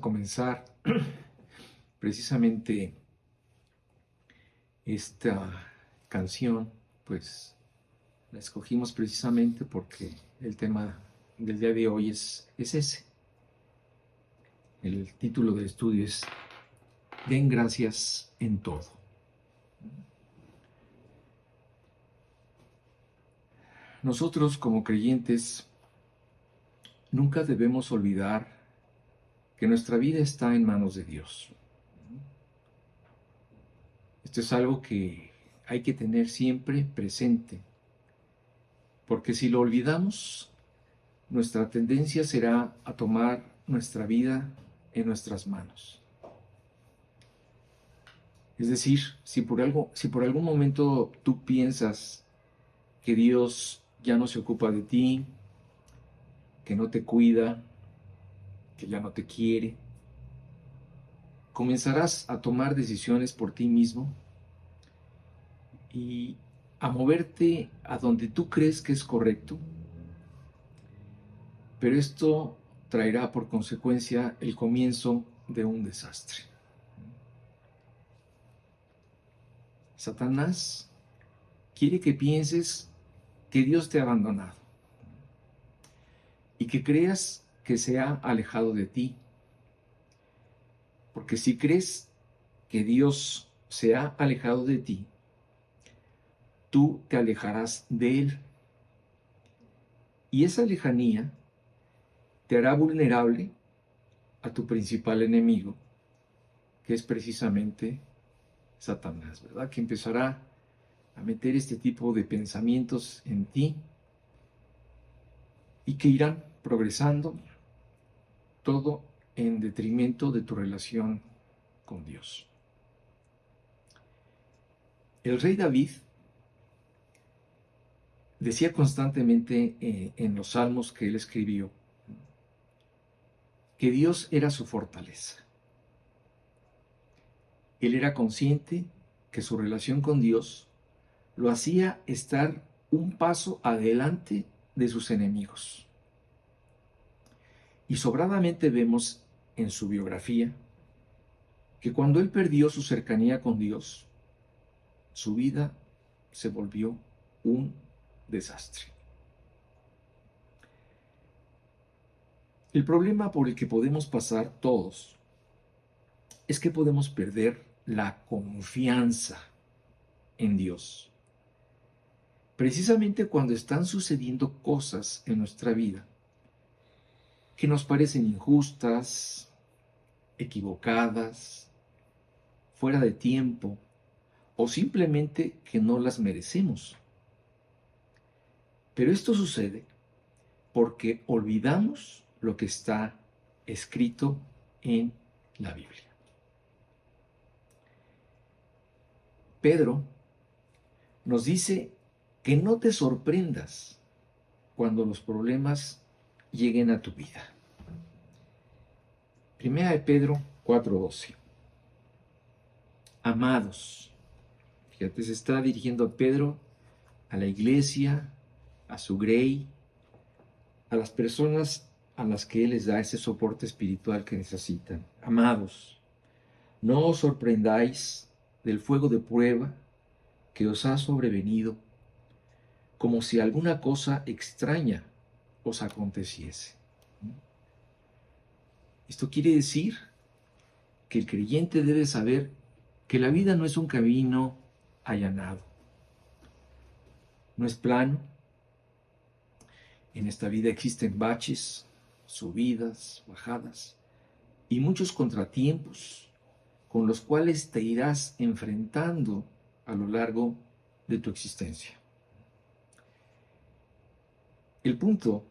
comenzar precisamente esta canción, pues la escogimos precisamente porque el tema del día de hoy es ese. El título del estudio es Den gracias en todo. Nosotros como creyentes nunca debemos olvidar que nuestra vida está en manos de Dios. Esto es algo que hay que tener siempre presente, porque si lo olvidamos, nuestra tendencia será a tomar nuestra vida en nuestras manos. Es decir, si por algún momento tú piensas que Dios ya no se ocupa de ti, que no te cuida, que ya no te quiere, comenzarás a tomar decisiones por ti mismo y a moverte a donde tú crees que es correcto, pero esto traerá por consecuencia el comienzo de un desastre. Satanás quiere que pienses que Dios te ha abandonado y que creas que se ha alejado de ti. Porque si crees que Dios se ha alejado de ti, tú te alejarás de Él. Y esa lejanía te hará vulnerable a tu principal enemigo, que es precisamente Satanás, ¿verdad? Que empezará a meter este tipo de pensamientos en ti y que irán progresando, todo en detrimento de tu relación con Dios. El rey David decía constantemente en los salmos que él escribió que Dios era su fortaleza. Él era consciente que su relación con Dios lo hacía estar un paso adelante de sus enemigos. Y sobradamente vemos en su biografía que cuando él perdió su cercanía con Dios, su vida se volvió un desastre. El problema por el que podemos pasar todos es que podemos perder la confianza en Dios. Precisamente cuando están sucediendo cosas en nuestra vida que nos parecen injustas, equivocadas, fuera de tiempo o simplemente que no las merecemos. Pero esto sucede porque olvidamos lo que está escrito en la Biblia. Pedro nos dice que no te sorprendas cuando los problemas lleguen a tu vida. Primera de Pedro 4:12. Amados, fíjate, se está dirigiendo a Pedro, a la iglesia, a su grey, a las personas a las que él les da ese soporte espiritual que necesitan. Amados, no os sorprendáis del fuego de prueba que os ha sobrevenido, como si alguna cosa extraña os aconteciese. Esto quiere decir que el creyente debe saber que la vida no es un camino allanado, no es plano. En esta vida existen baches, subidas, bajadas y muchos contratiempos con los cuales te irás enfrentando a lo largo de tu existencia. El punto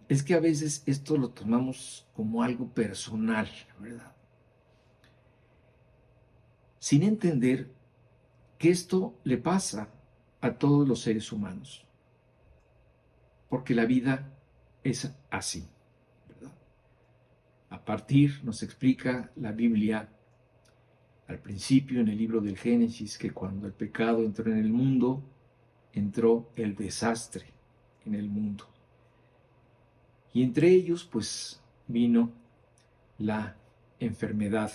es que a veces esto lo tomamos como algo personal, ¿verdad? Sin entender que esto le pasa a todos los seres humanos, porque la vida es así, ¿verdad? A partir, nos explica la Biblia al principio en el libro del Génesis, que cuando el pecado entró en el mundo, entró el desastre en el mundo. Y entre ellos, pues, vino la enfermedad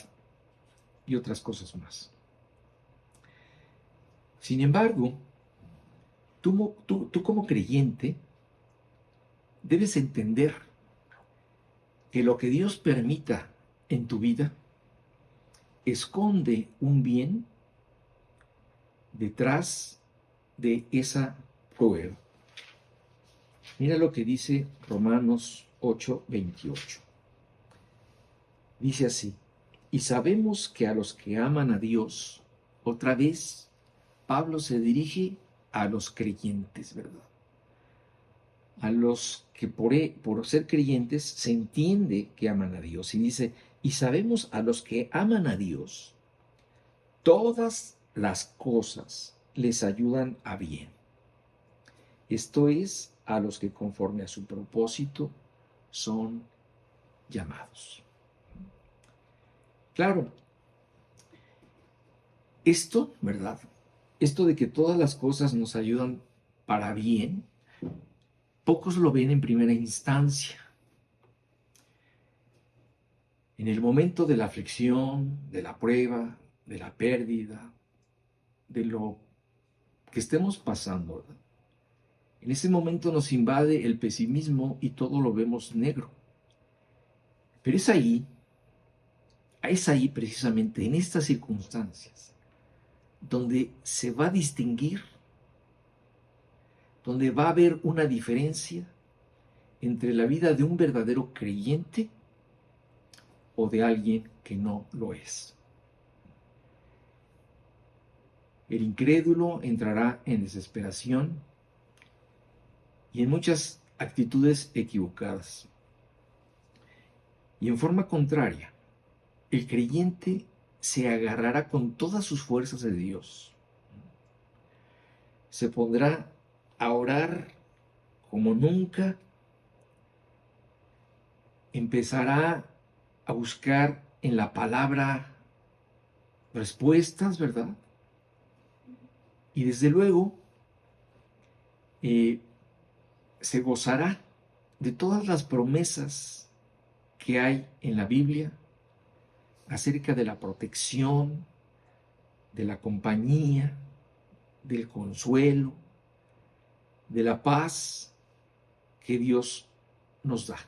y otras cosas más. Sin embargo, tú como creyente debes entender que lo que Dios permita en tu vida esconde un bien detrás de esa prueba. Mira lo que dice Romanos 8:28. Dice así: y sabemos que a los que aman a Dios, otra vez Pablo se dirige a los creyentes, ¿verdad? A los que por ser creyentes se entiende que aman a Dios. Y dice, y sabemos a los que aman a Dios, todas las cosas les ayudan a bien. Esto es, a los que conforme a su propósito son llamados. Claro, esto, ¿verdad? Esto de que todas las cosas nos ayudan para bien, pocos lo ven en primera instancia. En el momento de la aflicción, de la prueba, de la pérdida, de lo que estemos pasando, ¿verdad? En ese momento nos invade el pesimismo y todo lo vemos negro. Pero es ahí precisamente, en estas circunstancias, donde se va a distinguir, donde va a haber una diferencia entre la vida de un verdadero creyente o de alguien que no lo es. El incrédulo entrará en desesperación y en muchas actitudes equivocadas. Y en forma contraria, el creyente se agarrará con todas sus fuerzas de Dios. Se pondrá a orar como nunca, empezará a buscar en la palabra respuestas, ¿verdad? Y desde luego se gozará de todas las promesas que hay en la Biblia acerca de la protección, de la compañía, del consuelo, de la paz que Dios nos da.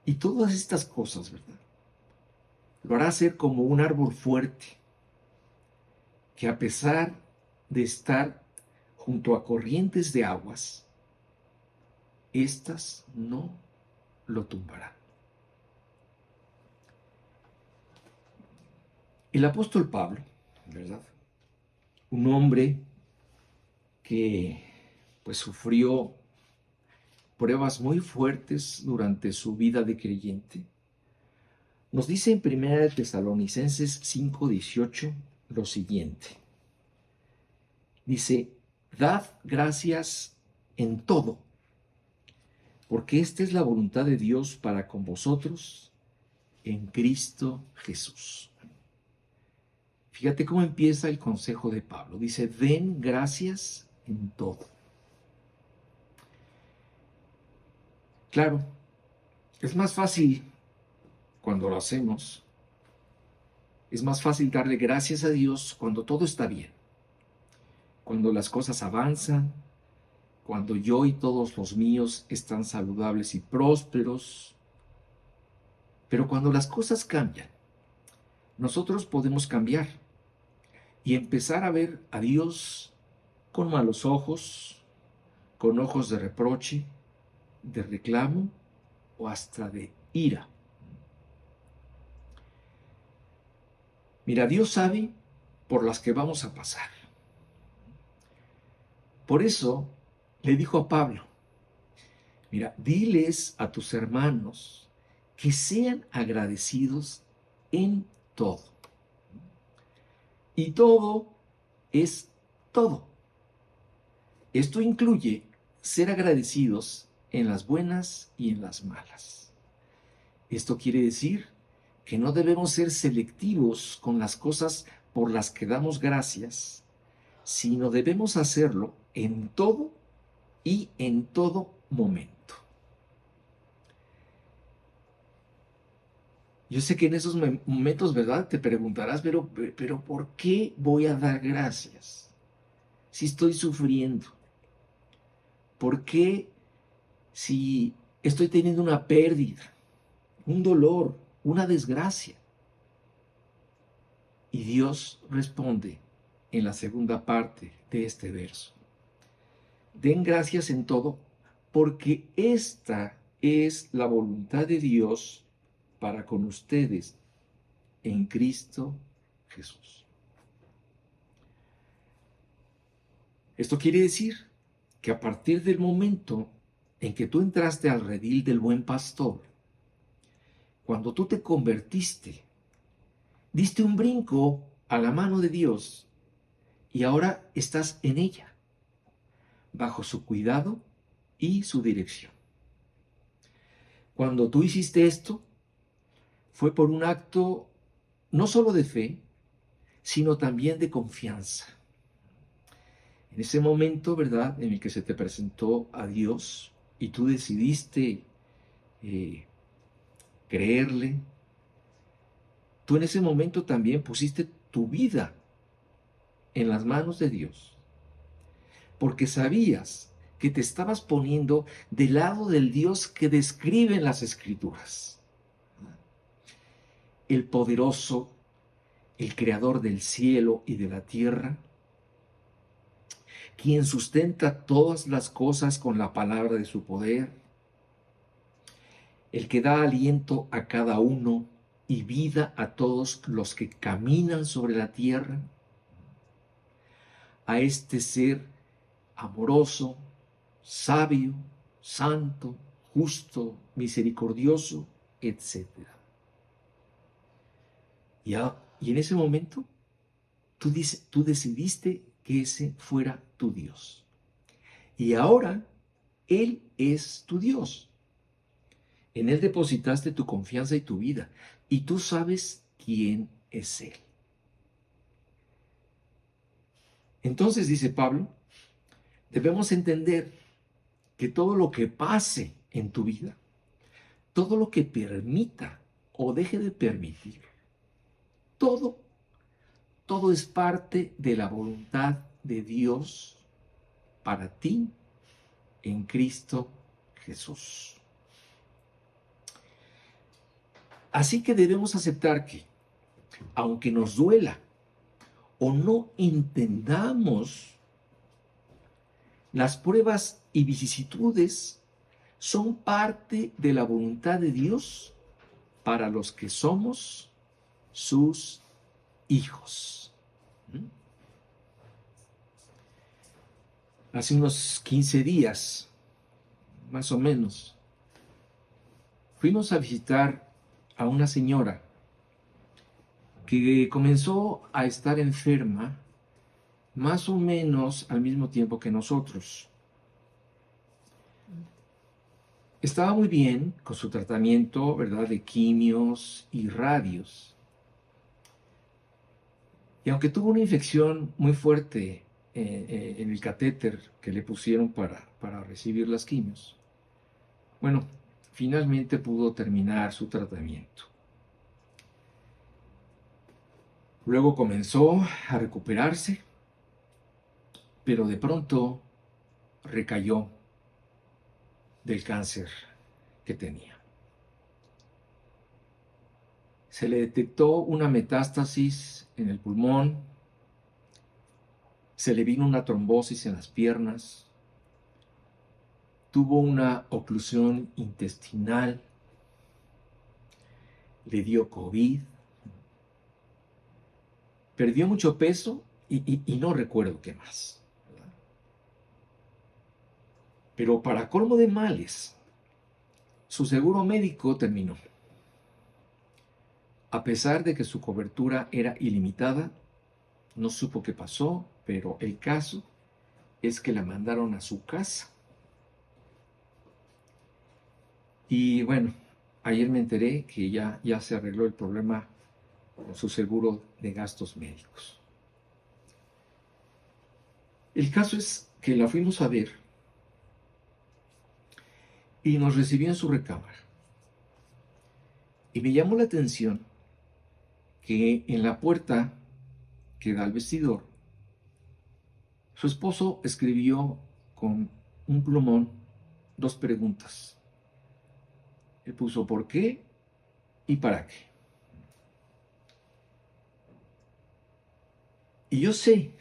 Y todas estas cosas, ¿verdad? Lo hará ser como un árbol fuerte que, a pesar de estar junto a corrientes de aguas, éstas no lo tumbarán. El apóstol Pablo, ¿verdad? Un hombre que pues sufrió pruebas muy fuertes durante su vida de creyente, nos dice en 1 Tesalonicenses 5:18 lo siguiente. Dice, dad gracias en todo, porque esta es la voluntad de Dios para con vosotros en Cristo Jesús. Fíjate cómo empieza el consejo de Pablo. Dice, den gracias en todo. Claro, es más fácil cuando lo hacemos. Es más fácil darle gracias a Dios cuando todo está bien. Cuando las cosas avanzan, cuando yo y todos los míos están saludables y prósperos. Pero cuando las cosas cambian, nosotros podemos cambiar y empezar a ver a Dios con malos ojos, con ojos de reproche, de reclamo o hasta de ira. Mira, Dios sabe por las que vamos a pasar. Por eso le dijo a Pablo, mira, diles a tus hermanos que sean agradecidos en todo. Y todo es todo. Esto incluye ser agradecidos en las buenas y en las malas. Esto quiere decir que no debemos ser selectivos con las cosas por las que damos gracias, sino debemos hacerlo en todo y en todo momento. Yo sé que en esos momentos, ¿verdad? Te preguntarás, pero ¿por qué voy a dar gracias si estoy sufriendo? ¿Por qué si estoy teniendo una pérdida, un dolor, una desgracia? Y Dios responde en la segunda parte de este verso. Den gracias en todo, porque esta es la voluntad de Dios para con ustedes en Cristo Jesús. Esto quiere decir que a partir del momento en que tú entraste al redil del buen pastor, cuando tú te convertiste, diste un brinco a la mano de Dios y ahora estás en ella, bajo su cuidado y su dirección. Cuando tú hiciste esto, fue por un acto no solo de fe, sino también de confianza. En ese momento, ¿verdad?, en el que se te presentó a Dios y tú decidiste creerle, tú en ese momento también pusiste tu vida en las manos de Dios, porque sabías que te estabas poniendo del lado del Dios que describen las Escrituras. El poderoso, el creador del cielo y de la tierra, quien sustenta todas las cosas con la palabra de su poder, el que da aliento a cada uno y vida a todos los que caminan sobre la tierra, a este ser amoroso, sabio, santo, justo, misericordioso, etc. Y en ese momento tú decidiste que ese fuera tu Dios. Y ahora Él es tu Dios. En Él depositaste tu confianza y tu vida. Y tú sabes quién es Él. Entonces, dice Pablo, debemos entender que todo lo que pase en tu vida, todo lo que permita o deje de permitir, todo, todo es parte de la voluntad de Dios para ti en Cristo Jesús. Así que debemos aceptar que, aunque nos duela o no entendamos, las pruebas y vicisitudes son parte de la voluntad de Dios para los que somos sus hijos. Hace unos 15 días, más o menos, fuimos a visitar a una señora que comenzó a estar enferma más o menos al mismo tiempo que nosotros. Estaba muy bien con su tratamiento, ¿verdad?, de quimios y radios. Y aunque tuvo una infección muy fuerte en el catéter que le pusieron para recibir las quimios, bueno, finalmente pudo terminar su tratamiento. Luego comenzó a recuperarse, pero de pronto recayó del cáncer que tenía. Se le detectó una metástasis en el pulmón, se le vino una trombosis en las piernas, tuvo una oclusión intestinal, le dio COVID, perdió mucho peso y no recuerdo qué más. Pero para colmo de males, su seguro médico terminó. A pesar de que su cobertura era ilimitada, no supo qué pasó, pero el caso es que la mandaron a su casa. Y bueno, ayer me enteré que ya se arregló el problema con su seguro de gastos médicos. El caso es que la fuimos a ver y nos recibió en su recámara. Y me llamó la atención que en la puerta que da al vestidor, su esposo escribió con un plumón 2 preguntas. Él puso ¿por qué y para qué? Y yo sé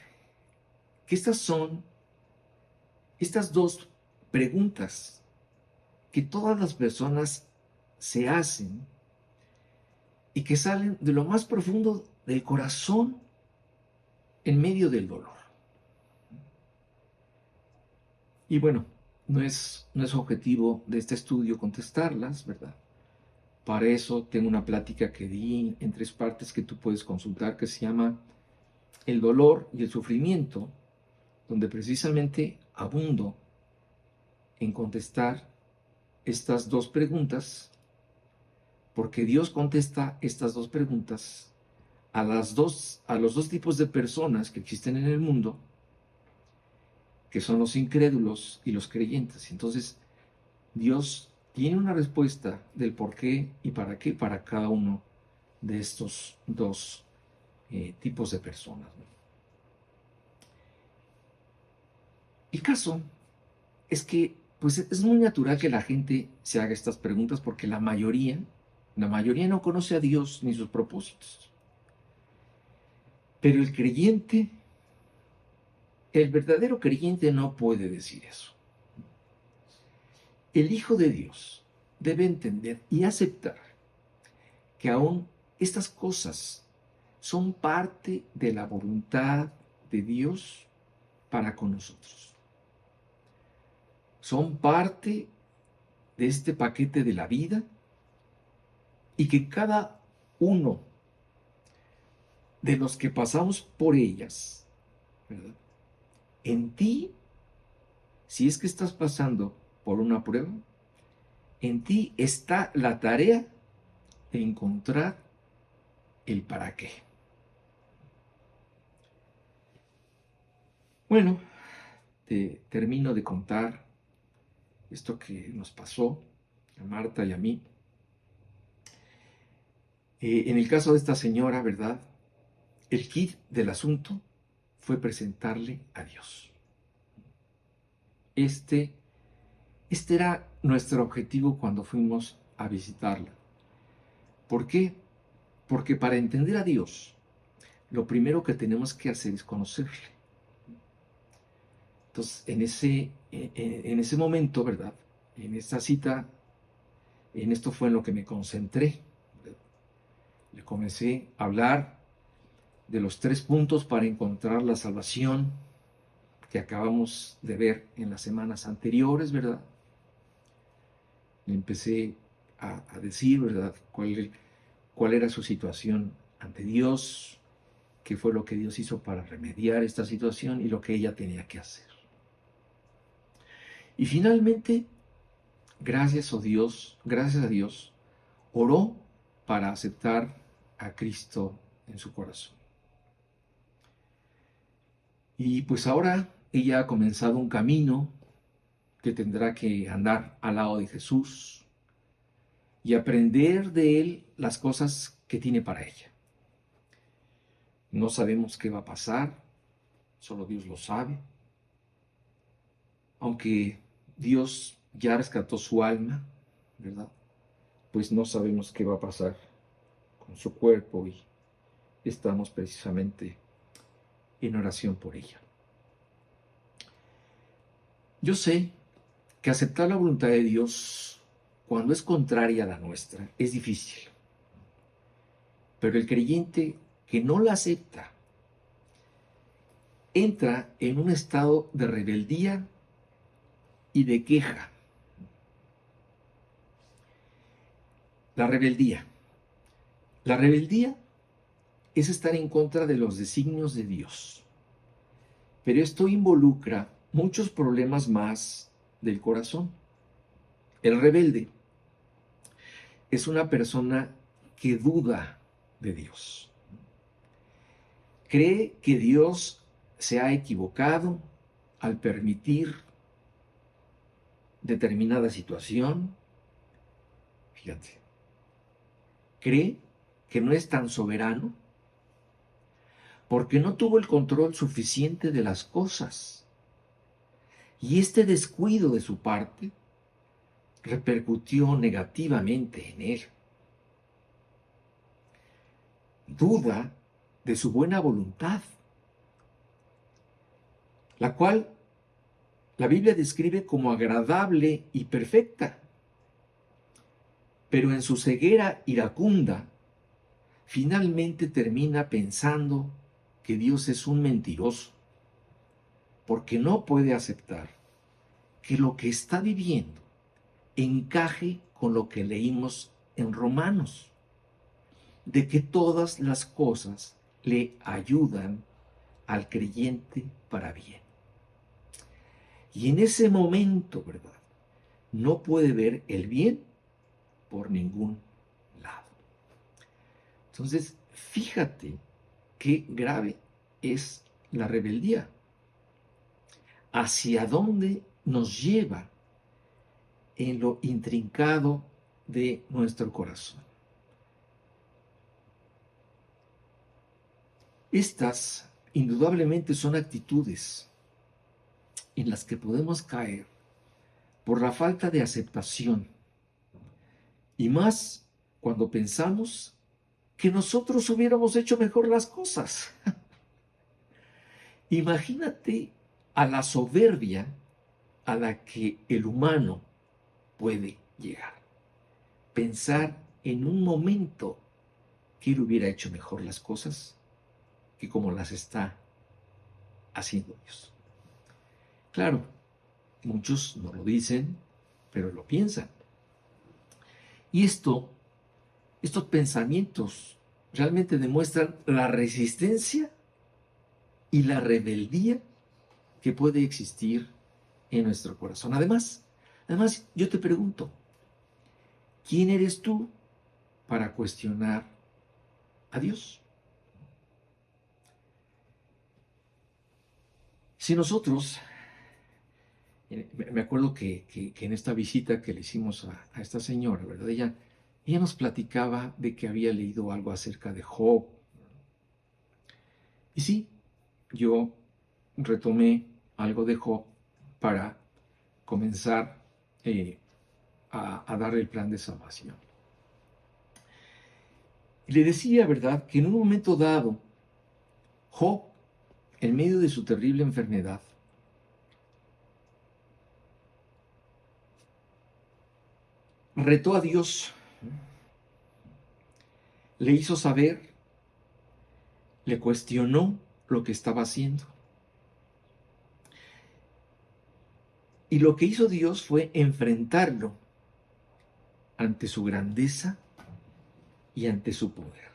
que estas son estas 2 preguntas que todas las personas se hacen y que salen de lo más profundo del corazón en medio del dolor. Y bueno, no es objetivo de este estudio contestarlas, ¿verdad? Para eso tengo una plática que di en 3 partes que tú puedes consultar, que se llama El dolor y el sufrimiento, donde precisamente abundo en contestar estas 2 preguntas, porque Dios contesta estas 2 preguntas a los 2 tipos de personas que existen en el mundo, que son los incrédulos y los creyentes. Entonces, Dios tiene una respuesta del por qué y para qué para cada uno de estos 2 tipos de personas. El caso es que pues es muy natural que la gente se haga estas preguntas porque la mayoría no conoce a Dios ni sus propósitos. Pero el verdadero creyente no puede decir eso. El Hijo de Dios debe entender y aceptar que aún estas cosas son parte de la voluntad de Dios para con nosotros. Son parte de este paquete de la vida y que cada uno de los que pasamos por ellas, ¿verdad? En ti, si es que estás pasando por una prueba, en ti está la tarea de encontrar el para qué. Bueno, te termino de contar esto que nos pasó a Marta y a mí. En el caso de esta señora, ¿verdad? El kit del asunto fue presentarle a Dios. Este era nuestro objetivo cuando fuimos a visitarla. ¿Por qué? Porque para entender a Dios, lo primero que tenemos que hacer es conocerle. Entonces, en ese momento, ¿verdad? En esta cita, en esto fue en lo que me concentré. Le comencé a hablar de los 3 puntos para encontrar la salvación que acabamos de ver en las semanas anteriores, ¿verdad? Le empecé a decir, ¿verdad? Cuál era su situación ante Dios, qué fue lo que Dios hizo para remediar esta situación y lo que ella tenía que hacer. Y finalmente, gracias a Dios, oró para aceptar a Cristo en su corazón. Y pues ahora ella ha comenzado un camino que tendrá que andar al lado de Jesús y aprender de Él las cosas que tiene para ella. No sabemos qué va a pasar, solo Dios lo sabe. Aunque Dios ya rescató su alma, ¿verdad? Pues no sabemos qué va a pasar con su cuerpo y estamos precisamente en oración por ella. Yo sé que aceptar la voluntad de Dios cuando es contraria a la nuestra es difícil, pero el creyente que no la acepta entra en un estado de rebeldía y de queja. La rebeldía. La rebeldía es estar en contra de los designios de Dios. Pero esto involucra muchos problemas más del corazón. El rebelde es una persona que duda de Dios. Cree que Dios se ha equivocado al permitir determinada situación. Fíjate. cree que no es tan soberano porque no tuvo el control suficiente de las cosas. Y este descuido de su parte repercutió negativamente en él. Duda de su buena voluntad, la cual la Biblia describe como agradable y perfecta. Pero en su ceguera iracunda, finalmente termina pensando que Dios es un mentiroso, porque no puede aceptar que lo que está viviendo encaje con lo que leímos en Romanos, de que todas las cosas le ayudan al creyente para bien. Y en ese momento, ¿verdad? No puede ver el bien por ningún lado. Entonces, fíjate qué grave es la rebeldía. ¿Hacia dónde nos lleva en lo intrincado de nuestro corazón? Estas, indudablemente, son actitudes en las que podemos caer por la falta de aceptación, y más cuando pensamos que nosotros hubiéramos hecho mejor las cosas. Imagínate a la soberbia a la que el humano puede llegar. Pensar en un momento que él hubiera hecho mejor las cosas que como las está haciendo Dios. Claro, muchos no lo dicen, pero lo piensan. Y estos pensamientos realmente demuestran la resistencia y la rebeldía que puede existir en nuestro corazón. Además, yo te pregunto, ¿quién eres tú para cuestionar a Dios? Si nosotros, me acuerdo que en esta visita que le hicimos a esta señora, ¿verdad? Ella nos platicaba de que había leído algo acerca de Job. Y sí, yo retomé algo de Job para comenzar a darle el plan de salvación. Y le decía, ¿verdad?, que en un momento dado, Job, en medio de su terrible enfermedad, retó a Dios, le hizo saber, le cuestionó lo que estaba haciendo. Y lo que hizo Dios fue enfrentarlo ante su grandeza y ante su poder.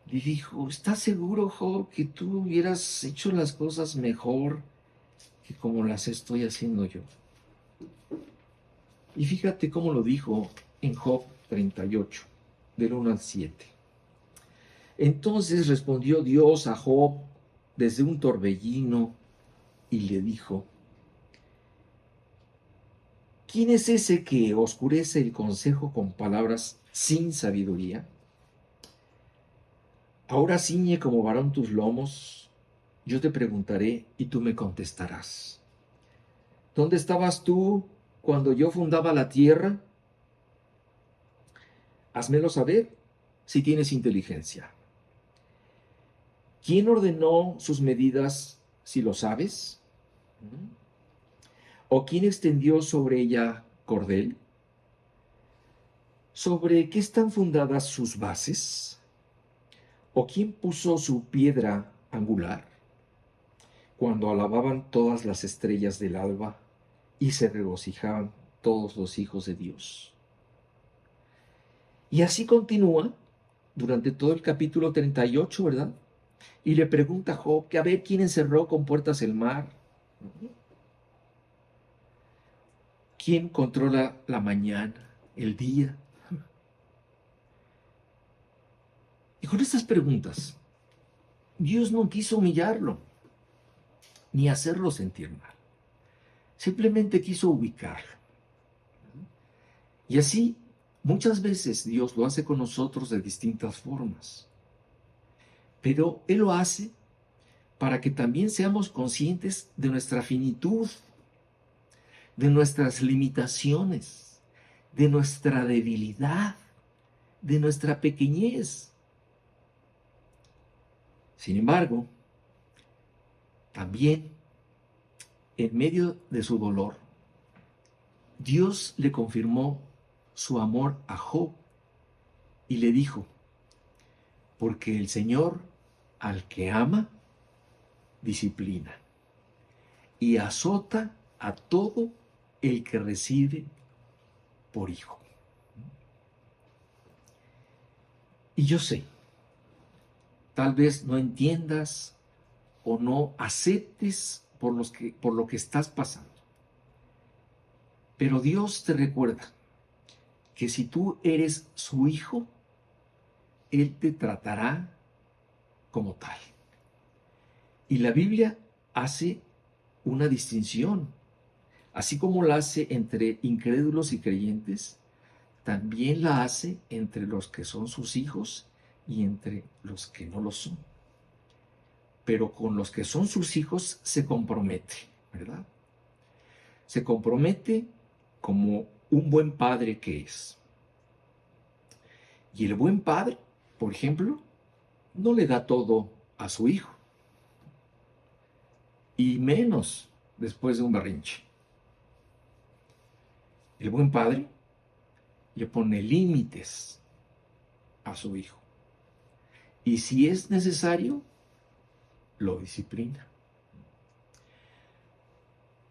Le dijo, ¿estás seguro, Job, que tú hubieras hecho las cosas mejor que como las estoy haciendo yo? Y fíjate cómo lo dijo en Job 38, del 1 al 7. Entonces respondió Dios a Job desde un torbellino y le dijo, ¿quién es ese que oscurece el consejo con palabras sin sabiduría? Ahora ciñe como varón tus lomos, yo te preguntaré y tú me contestarás. ¿Dónde estabas tú cuando yo fundaba la tierra? Házmelo saber si tienes inteligencia. ¿Quién ordenó sus medidas, si lo sabes? ¿O quién extendió sobre ella cordel? ¿Sobre qué están fundadas sus bases? ¿O quién puso su piedra angular? Cuando alababan todas las estrellas del alba y se regocijaban todos los hijos de Dios. Y así continúa durante todo el capítulo 38, ¿verdad? Y le pregunta a Job que a ver quién encerró con puertas el mar. ¿Quién controla la mañana, el día? Y con estas preguntas, Dios no quiso humillarlo, ni hacerlo sentir mal. Simplemente quiso ubicarlo. Y así Muchas veces Dios lo hace con nosotros de distintas formas, pero Él lo hace para que también seamos conscientes de nuestra finitud, de nuestras limitaciones, de nuestra debilidad, de nuestra pequeñez. Sin embargo, también en medio de su dolor, Dios le confirmó su amor a Job y le dijo, porque el Señor al que ama, disciplina y azota a todo el que recibe por hijo. Y yo sé, tal vez no entiendas o no aceptes por lo que estás pasando, pero Dios te recuerda que si tú eres su hijo, Él te tratará como tal. Y la Biblia hace una distinción, así como la hace entre incrédulos y creyentes, también la hace entre los que son sus hijos y entre los que no lo son. Pero con los que son sus hijos se compromete, ¿verdad? Se compromete como un buen padre que es. Y el buen padre, por ejemplo, no le da todo a su hijo, y menos después de un berrinche. El buen padre le pone límites a su hijo, y si es necesario, lo disciplina.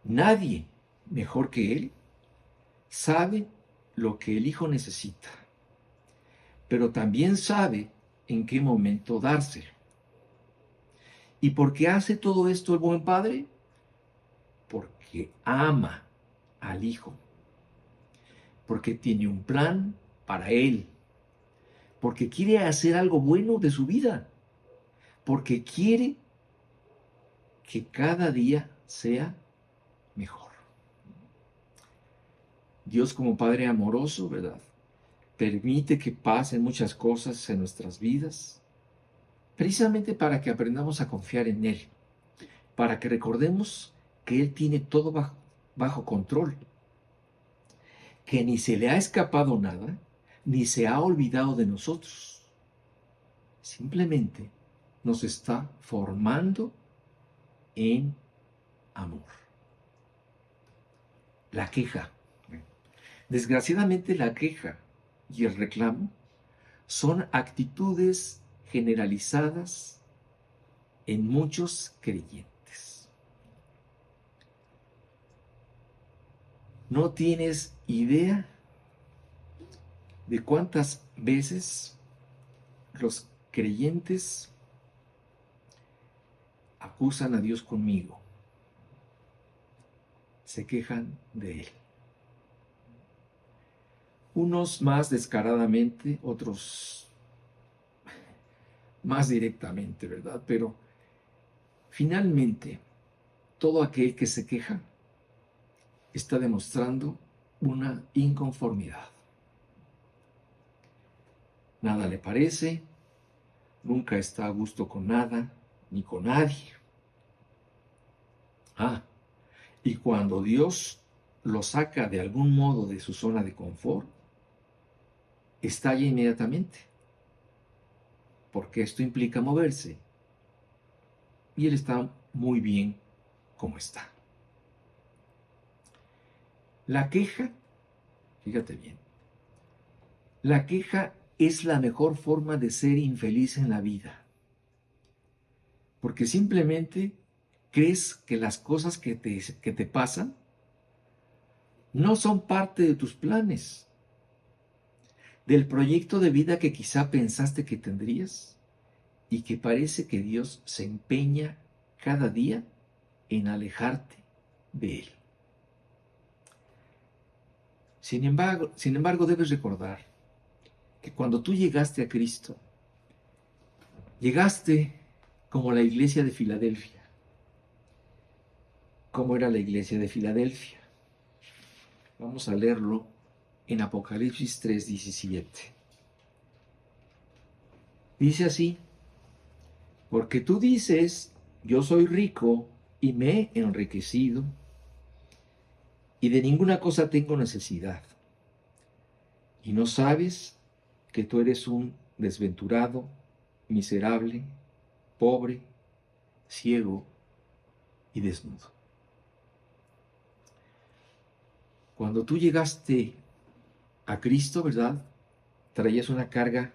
Nadie mejor que él sabe lo que el hijo necesita, pero también sabe en qué momento dárselo. ¿Y por qué hace todo esto el buen padre? Porque ama al hijo, porque tiene un plan para él, porque quiere hacer algo bueno de su vida, porque quiere que cada día sea mejor. Dios como Padre amoroso, ¿verdad? Permite que pasen muchas cosas en nuestras vidas, precisamente para que aprendamos a confiar en Él, para que recordemos que Él tiene todo bajo control, que ni se le ha escapado nada, ni se ha olvidado de nosotros. Simplemente nos está formando en amor. La queja. Desgraciadamente la queja y el reclamo son actitudes generalizadas en muchos creyentes. No tienes idea de cuántas veces los creyentes acusan a Dios conmigo, se quejan de Él. Unos más descaradamente, otros más directamente, ¿verdad? Pero finalmente, todo aquel que se queja está demostrando una inconformidad. Nada le parece, nunca está a gusto con nada ni con nadie. Y cuando Dios lo saca de algún modo de su zona de confort, estalla inmediatamente, porque esto implica moverse, y él está muy bien como está. La queja, fíjate bien, la queja es la mejor forma de ser infeliz en la vida, porque simplemente crees que las cosas que te pasan no son parte de tus planes, del proyecto de vida que quizá pensaste que tendrías y que parece que Dios se empeña cada día en alejarte de Él. Sin embargo, debes recordar que cuando tú llegaste a Cristo, llegaste como la iglesia de Filadelfia. ¿Cómo era la iglesia de Filadelfia? Vamos a leerlo en Apocalipsis 3:17. Dice así: porque tú dices, yo soy rico y me he enriquecido, y de ninguna cosa tengo necesidad, y no sabes que tú eres un desventurado, miserable, pobre, ciego y desnudo. Cuando tú llegaste a Cristo, ¿verdad?, traías una carga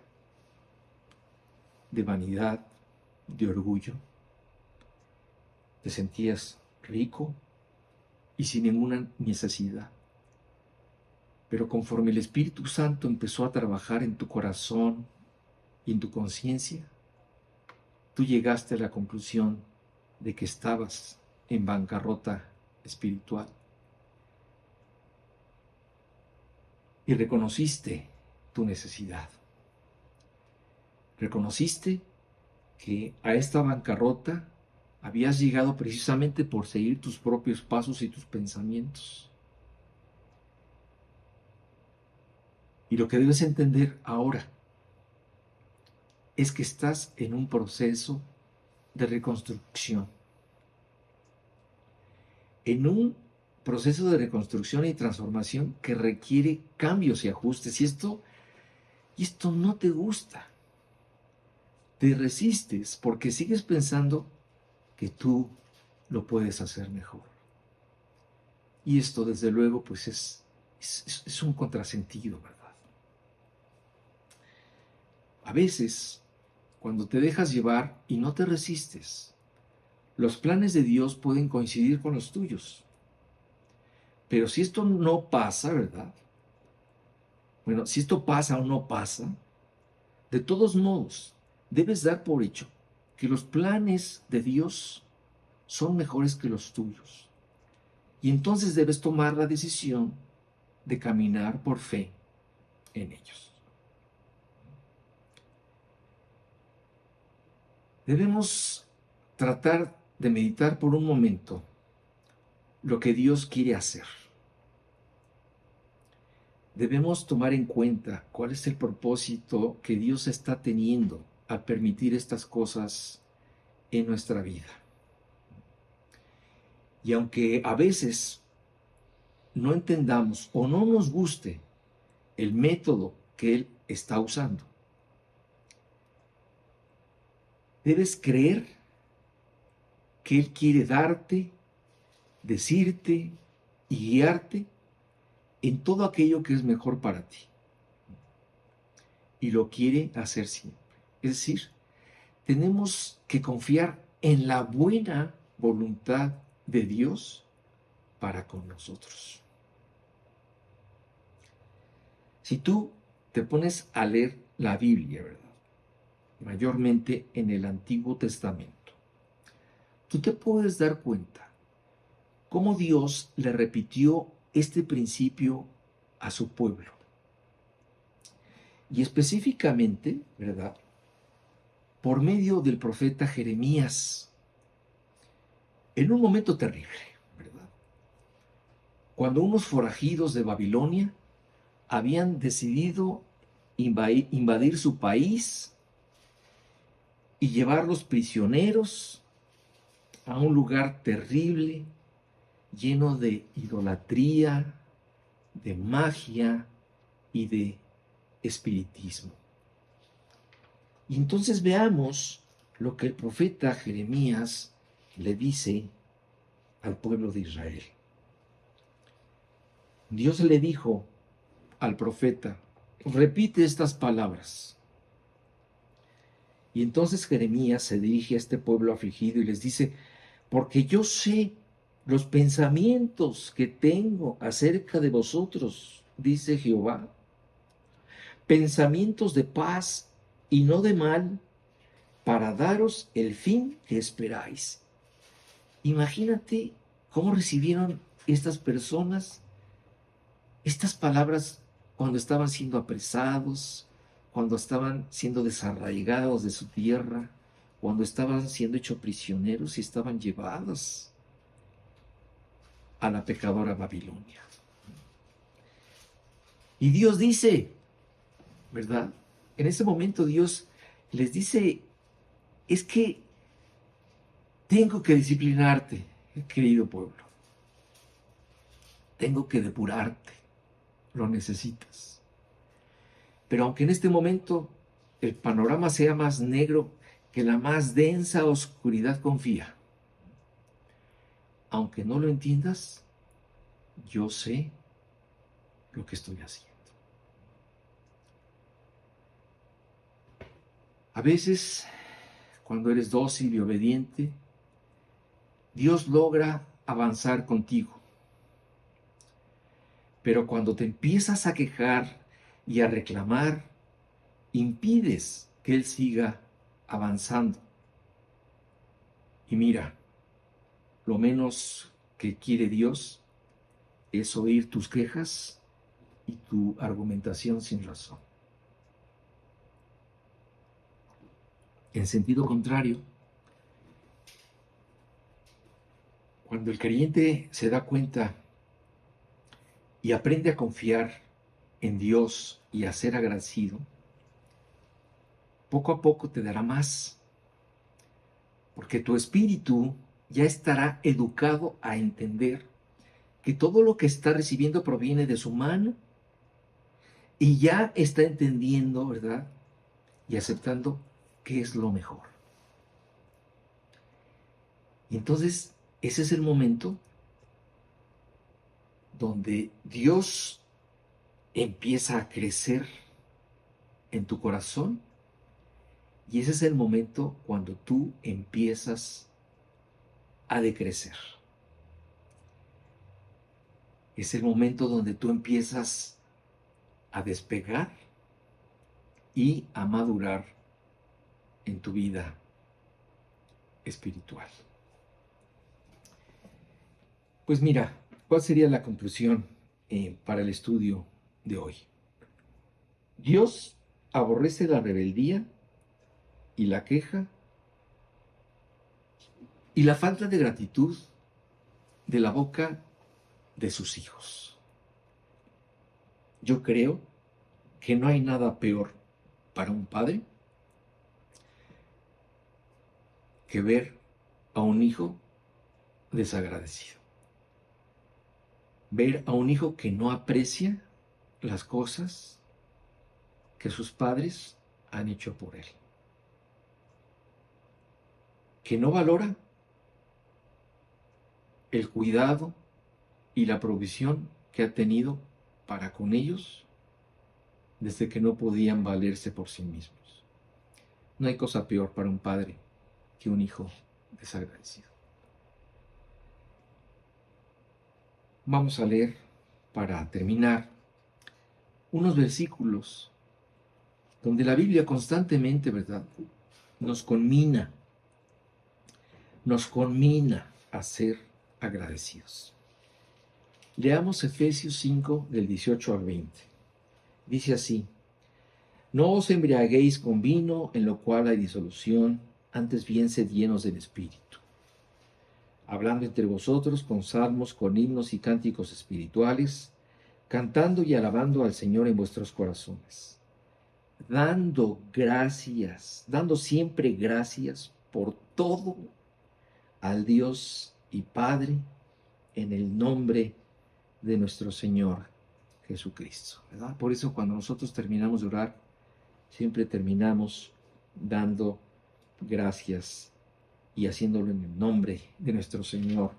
de vanidad, de orgullo. Te sentías rico y sin ninguna necesidad. Pero conforme el Espíritu Santo empezó a trabajar en tu corazón y en tu conciencia, tú llegaste a la conclusión de que estabas en bancarrota espiritual. Y reconociste tu necesidad. Reconociste que a esta bancarrota habías llegado precisamente por seguir tus propios pasos y tus pensamientos. Y lo que debes entender ahora es que estás en un proceso de reconstrucción. En un proceso de reconstrucción y transformación que requiere cambios y ajustes. Y esto no te gusta. Te resistes porque sigues pensando que tú lo puedes hacer mejor. Y esto, desde luego, pues es un contrasentido, ¿verdad? A veces, cuando te dejas llevar y no te resistes, los planes de Dios pueden coincidir con los tuyos. Pero si esto no pasa, ¿verdad? Bueno, si esto pasa o no pasa, de todos modos, debes dar por hecho que los planes de Dios son mejores que los tuyos. Y entonces debes tomar la decisión de caminar por fe en ellos. Debemos tratar de meditar por un momento lo que Dios quiere hacer. Debemos tomar en cuenta cuál es el propósito que Dios está teniendo al permitir estas cosas en nuestra vida. Y aunque a veces no entendamos o no nos guste el método que Él está usando, debes creer que Él quiere darte, decirte y guiarte en todo aquello que es mejor para ti. Y lo quiere hacer siempre. Es decir, tenemos que confiar en la buena voluntad de Dios para con nosotros. Si tú te pones a leer la Biblia, ¿verdad?, mayormente en el Antiguo Testamento, tú te puedes dar cuenta cómo Dios le repitió este principio a su pueblo. Y específicamente, ¿verdad?, por medio del profeta Jeremías, en un momento terrible, ¿verdad?, cuando unos forajidos de Babilonia habían decidido invadir su país y llevarlos prisioneros a un lugar terrible, lleno de idolatría, de magia y de espiritismo. Y entonces veamos lo que el profeta Jeremías le dice al pueblo de Israel. Dios le dijo al profeta: repite estas palabras. Y entonces Jeremías se dirige a este pueblo afligido y les dice: porque yo sé los pensamientos que tengo acerca de vosotros, dice Jehová, pensamientos de paz y no de mal, para daros el fin que esperáis. Imagínate cómo recibieron estas personas estas palabras cuando estaban siendo apresados, cuando estaban siendo desarraigados de su tierra, cuando estaban siendo hechos prisioneros y estaban llevados a la pecadora Babilonia. Y Dios dice, ¿verdad? En ese momento Dios les dice, es que tengo que disciplinarte, querido pueblo. Tengo que depurarte. Lo necesitas. Pero aunque en este momento el panorama sea más negro que la más densa oscuridad, confía. Aunque no lo entiendas, yo sé lo que estoy haciendo. A veces, cuando eres dócil y obediente, Dios logra avanzar contigo. Pero cuando te empiezas a quejar y a reclamar, impides que Él siga avanzando. Y mira, lo menos que quiere Dios es oír tus quejas y tu argumentación sin razón. En sentido contrario, cuando el creyente se da cuenta y aprende a confiar en Dios y a ser agradecido, poco a poco te dará más, porque tu espíritu ya estará educado a entender que todo lo que está recibiendo proviene de su mano y ya está entendiendo, ¿verdad? Y aceptando que es lo mejor. Y entonces, ese es el momento donde Dios empieza a crecer en tu corazón, y ese es el momento cuando tú empiezas a decrecer. Es el momento donde tú empiezas a despegar y a madurar en tu vida espiritual. Pues mira, ¿cuál sería la conclusión para el estudio de hoy? Dios aborrece la rebeldía y la queja y la falta de gratitud de la boca de sus hijos. Yo creo que no hay nada peor para un padre que ver a un hijo desagradecido. Ver a un hijo que no aprecia las cosas que sus padres han hecho por él. Que no valora el cuidado y la provisión que ha tenido para con ellos desde que no podían valerse por sí mismos. No hay cosa peor para un padre que un hijo desagradecido. Vamos a leer, para terminar, unos versículos donde la Biblia constantemente, ¿verdad?, nos conmina a ser agradecidos. Leamos Efesios 5, del 18 al 20. Dice así: no os embriaguéis con vino, en lo cual hay disolución, antes bien sed llenos del Espíritu, hablando entre vosotros con salmos, con himnos y cánticos espirituales, cantando y alabando al Señor en vuestros corazones, dando siempre gracias por todo al Dios y Padre, en el nombre de nuestro Señor Jesucristo, ¿verdad? Por eso cuando nosotros terminamos de orar, siempre terminamos dando gracias y haciéndolo en el nombre de nuestro Señor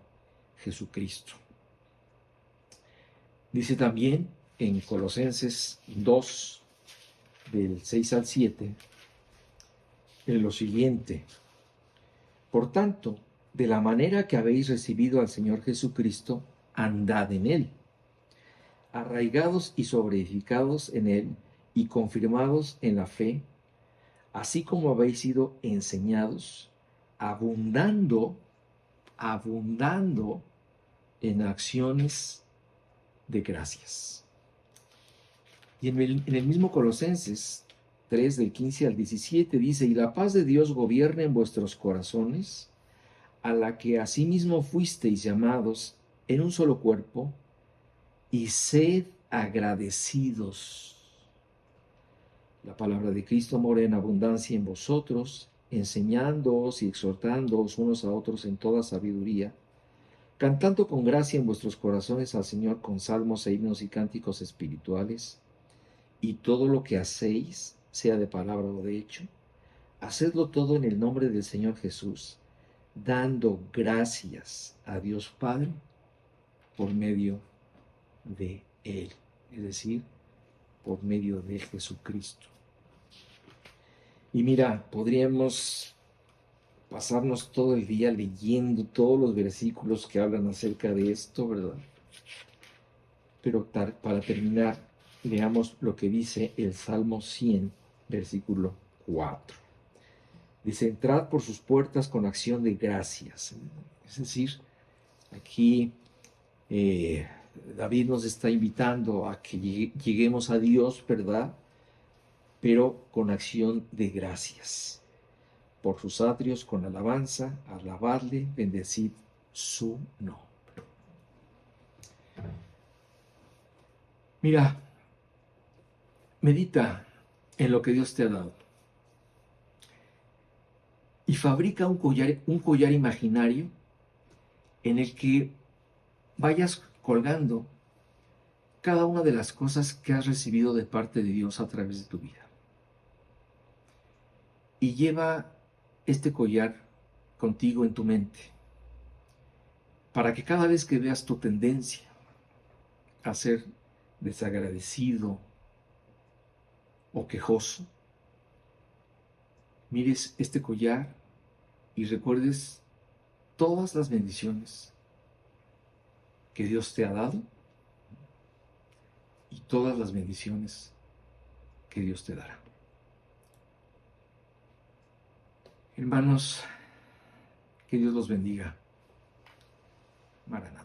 Jesucristo. Dice también en Colosenses 2, del 6 al 7, en lo siguiente: por tanto, de la manera que habéis recibido al Señor Jesucristo, andad en Él, arraigados y sobreedificados en Él y confirmados en la fe, así como habéis sido enseñados, abundando en acciones de gracias. Y en el mismo Colosenses 3, del 15 al 17, dice: y la paz de Dios gobierne en vuestros corazones, a la que asimismo fuisteis llamados en un solo cuerpo, y sed agradecidos. La palabra de Cristo mora en abundancia en vosotros, enseñándoos y exhortándoos unos a otros en toda sabiduría, cantando con gracia en vuestros corazones al Señor con salmos e himnos y cánticos espirituales, y todo lo que hacéis, sea de palabra o de hecho, hacedlo todo en el nombre del Señor Jesús, dando gracias a Dios Padre por medio de Él, es decir, por medio de Jesucristo. Y mira, podríamos pasarnos todo el día leyendo todos los versículos que hablan acerca de esto, ¿verdad? Pero para terminar, leamos lo que dice el Salmo 100, versículo 4. Dice, entrad por sus puertas con acción de gracias. Es decir, aquí David nos está invitando a que lleguemos a Dios, ¿verdad? Pero con acción de gracias. Por sus atrios con alabanza, alabadle, bendecid su nombre. Mira, medita en lo que Dios te ha dado y fabrica un collar imaginario en el que vayas colgando cada una de las cosas que has recibido de parte de Dios a través de tu vida. Y lleva este collar contigo en tu mente, para que cada vez que veas tu tendencia a ser desagradecido o quejoso, mires este collar y recuerdes todas las bendiciones que Dios te ha dado y todas las bendiciones que Dios te dará. Hermanos, que Dios los bendiga. Maranatha.